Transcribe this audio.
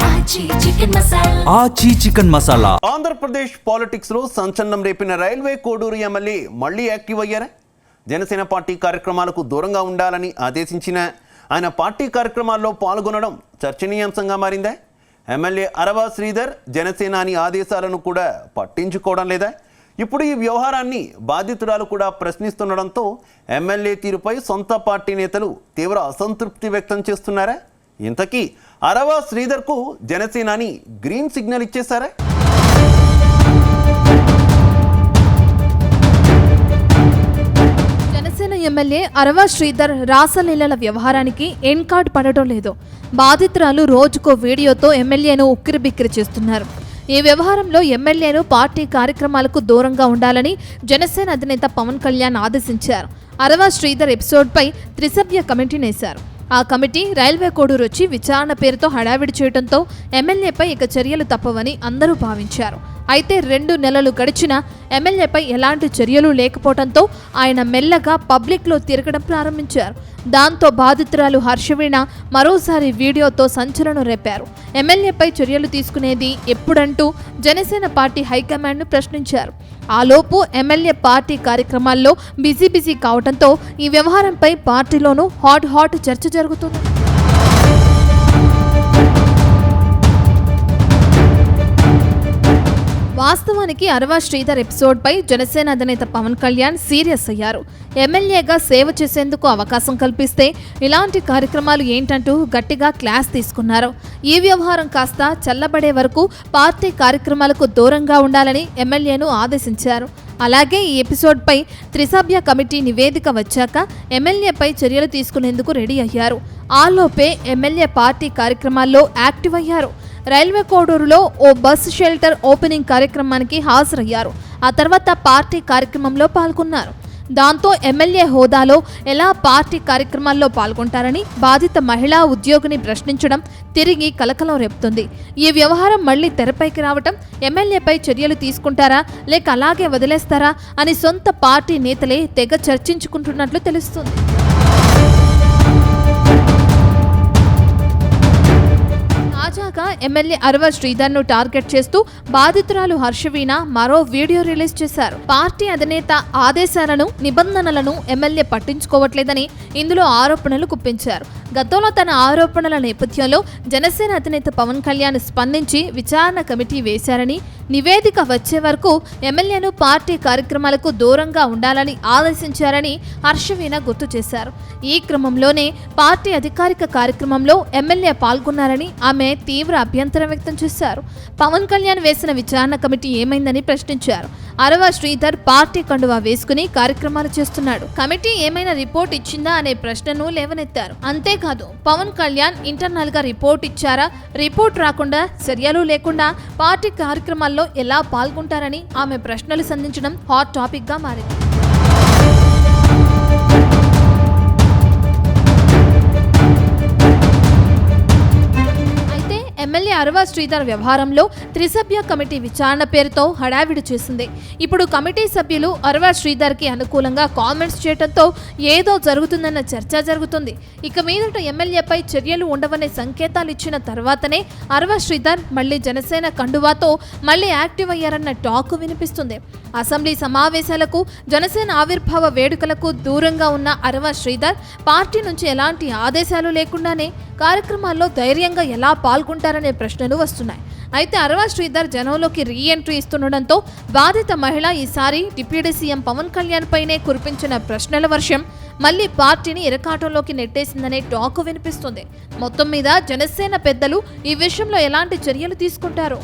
ఆచి chicken masala. Andhra Pradesh politics లో సంచలనం రేపిన రైల్వే కోడూరు ఎమ్మెల్యే మళ్లీ యాక్టివ్ అయ్యారా? జనసేన పార్టీ కార్యక్రమాలకు దూరంగా ఉండాలని ఆదేశించిన ఆయన పార్టీ కార్యక్రమాల్లో పాల్గొనడం చర్చనీయాంశంగా మారిందా? ఎమ్మెల్యే అరవ శ్రీధర్ జనసేనాని ఆదేశాలను కూడా పట్టించుకోవడం లేదా? ఇప్పుడు ఈ వ్యవహారాన్ని బాధితురాలు కూడా ప్రశ్నిస్తుండడంతో ఎమ్మెల్యే తీరుపై సొంత పార్టీ నేతలు తీవ్ర అసంతృప్తి వ్యక్తం చేస్తున్నారా? ఇంతకీ అరవ శ్రీధర్కు జనసేనాని గ్రీన్ సిగ్నల్ ఇచ్చేశారా? జనసేన ఎమ్మెల్యే అరవ శ్రీధర్ రాసలీలల వ్యవహారానికి ఎండ్ కార్డ్ పడటం లేదు. బాధితురాలు రోజుకో వీడియోతో ఎమ్మెల్యేను ఉక్కిరిబిక్కిరి చేస్తున్నారు. ఈ వ్యవహారంలో ఎమ్మెల్యేను పార్టీ కార్యక్రమాలకు దూరంగా ఉండాలని జనసేన అధినేత పవన్ కళ్యాణ్ ఆదేశించారు. అరవ శ్రీధర్ ఎపిసోడ్పై త్రిసభ్య కమిటీని వేశారు. ఆ కమిటీ రైల్వే కోడూరు వచ్చి విచారణ పేరుతో హడావిడి చేయడంతో ఎమ్మెల్యేపై ఇక చర్యలు తప్పవని అందరూ భావించారు. అయితే 2 నెలలు గడిచినా ఎమ్మెల్యేపై ఎలాంటి చర్యలు లేకపోవడంతో ఆయన మెల్లగా పబ్లిక్లో తిరగడం ప్రారంభించారు. దాంతో బాధితురాలు హర్షవీణ మరోసారి వీడియోతో సంచలనం రేపారు. ఎమ్మెల్యేపై చర్యలు తీసుకునేది ఎప్పుడంటూ జనసేన పార్టీ హైకమాండ్ను ప్రశ్నించారు. ఆలోపు ఎమ్మెల్యే పార్టీ కార్యక్రమాల్లో బిజీ కావడంతో ఈ వ్యవహారంపై పార్టీలోనూ హాట్ చర్చ జరుగుతుంది. వాస్తవానికి అరవ శ్రీధర్ ఎపిసోడ్పై జనసేన అధినేత పవన్ కళ్యాణ్ సీరియస్ అయ్యారు. ఎమ్మెల్యేగా సేవ చేసేందుకు అవకాశం కల్పిస్తే ఇలాంటి కార్యక్రమాలు ఏంటంటూ గట్టిగా క్లాస్ తీసుకున్నారు. ఈ వ్యవహారం కాస్త చల్లబడే వరకు పార్టీ కార్యక్రమాలకు దూరంగా ఉండాలని ఎమ్మెల్యేను ఆదేశించారు. అలాగే ఈ ఎపిసోడ్పై త్రిసభ్య కమిటీ నివేదిక వచ్చాక ఎమ్మెల్యేపై చర్యలు తీసుకునేందుకు రెడీ అయ్యారు. ఆలోపే ఎమ్మెల్యే పార్టీ కార్యక్రమాల్లో యాక్టివ్ అయ్యారు. రైల్వే కోడూరులో ఓ బస్ షెల్టర్ ఓపెనింగ్ కార్యక్రమానికి హాజరయ్యారు. ఆ తర్వాత పార్టీ కార్యక్రమంలో పాల్గొన్నారు. దాంతో ఎమ్మెల్యే హోదాలో ఎలా పార్టీ కార్యక్రమాల్లో పాల్గొంటారని బాధిత మహిళా ఉద్యోగిని ప్రశ్నించడం తిరిగి కలకలం రేపుతుంది. ఈ వ్యవహారం మళ్లీ తెరపైకి రావటం ఎమ్మెల్యేపై చర్యలు తీసుకుంటారా లేక అలాగే వదిలేస్తారా అని సొంత పార్టీ నేతలే తెగ చర్చించుకుంటున్నట్లు తెలుస్తుంది. తాజాగా ఎమ్మెల్యే అరవ శ్రీధర్ను టార్గెట్ చేస్తూ బాధితురాలు హర్షవీణ మరో వీడియో రిలీజ్ చేశారు. పార్టీ అధినేత ఆదేశాలను నిబంధనలను ఎమ్మెల్యే పట్టించుకోవట్లేదని ఇందులో ఆరోపణలు గుప్పించారు. గతంలో తన ఆరోపణల నేపథ్యంలో జనసేన అధినేత పవన్ కళ్యాణ్ స్పందించి విచారణ కమిటీ వేశారని, నివేదిక వచ్చే వరకు ఎమ్మెల్యేను పార్టీ కార్యక్రమాలకు దూరంగా ఉండాలని ఆదేశించారని హర్షవీణ గుర్తు చేశారు. ఈ క్రమంలోనే పార్టీ అధికారిక కార్యక్రమంలో ఎమ్మెల్యే పాల్గొన్నారని ఆమె తీవ్ర అభ్యంతరం వ్యక్తం చేశారు. పవన్ కళ్యాణ్ వేసిన విచారణ కమిటీ ఏమైందని ప్రశ్నించారు. అరవ శ్రీధర్ పార్టీ కండువా వేసుకుని కార్యక్రమాలు చేస్తున్నాడు. కమిటీ ఏమైనా రిపోర్ట్ ఇచ్చిందా అనే ప్రశ్నను లేవనెత్తారు. అంతేకాదు పవన్ కళ్యాణ్ ఇంటర్నల్ గా రిపోర్ట్ ఇచ్చారా, రిపోర్ట్ రాకుండా చర్యలు లేకుండా పార్టీ కార్యక్రమాల్లో ఎలా పాల్గొంటారని ఆమె ప్రశ్నలు సంధించడం హాట్ టాపిక్ గా మారింది. ఎమ్మెల్యే అరవ శ్రీధర్ వ్యవహారంలో త్రిసభ్య కమిటీ విచారణ పేరుతో హడావిడి చేసింది. ఇప్పుడు కమిటీ సభ్యులు అరవ శ్రీధర్కి అనుకూలంగా కామెంట్స్ చేయడంతో ఏదో జరుగుతుందన్న చర్చ జరుగుతుంది. ఇక మీదట ఎమ్మెల్యేపై చర్యలు ఉండవనే సంకేతాలు ఇచ్చిన తర్వాతనే అరవ శ్రీధర్ మళ్లీ జనసేన కండువాతో మళ్లీ యాక్టివ్ అయ్యారన్న టాక్ వినిపిస్తుంది. అసెంబ్లీ సమావేశాలకు, జనసేన ఆవిర్భావ వేడుకలకు దూరంగా ఉన్న అరవ శ్రీధర్ పార్టీ నుంచి ఎలాంటి ఆదేశాలు లేకుండానే కార్యక్రమాల్లో ధైర్యంగా ఎలా పాల్గొంటారనే ప్రశ్నలు వస్తున్నాయి. అయితే అరవ శ్రీధర్ జనంలోకి రీఎంట్రీ ఇస్తుండడంతో బాధిత మహిళ ఈసారి డిప్యూటీ సీఎం పవన్ కళ్యాణ్ పైనే కురిపించిన ప్రశ్నల వర్షం మళ్లీ పార్టీని ఇరకాటంలోకి నెట్టేసిందనే టాక్ వినిపిస్తుంది. మొత్తం మీద జనసేన పెద్దలు ఈ విషయంలో ఎలాంటి చర్యలు తీసుకుంటారో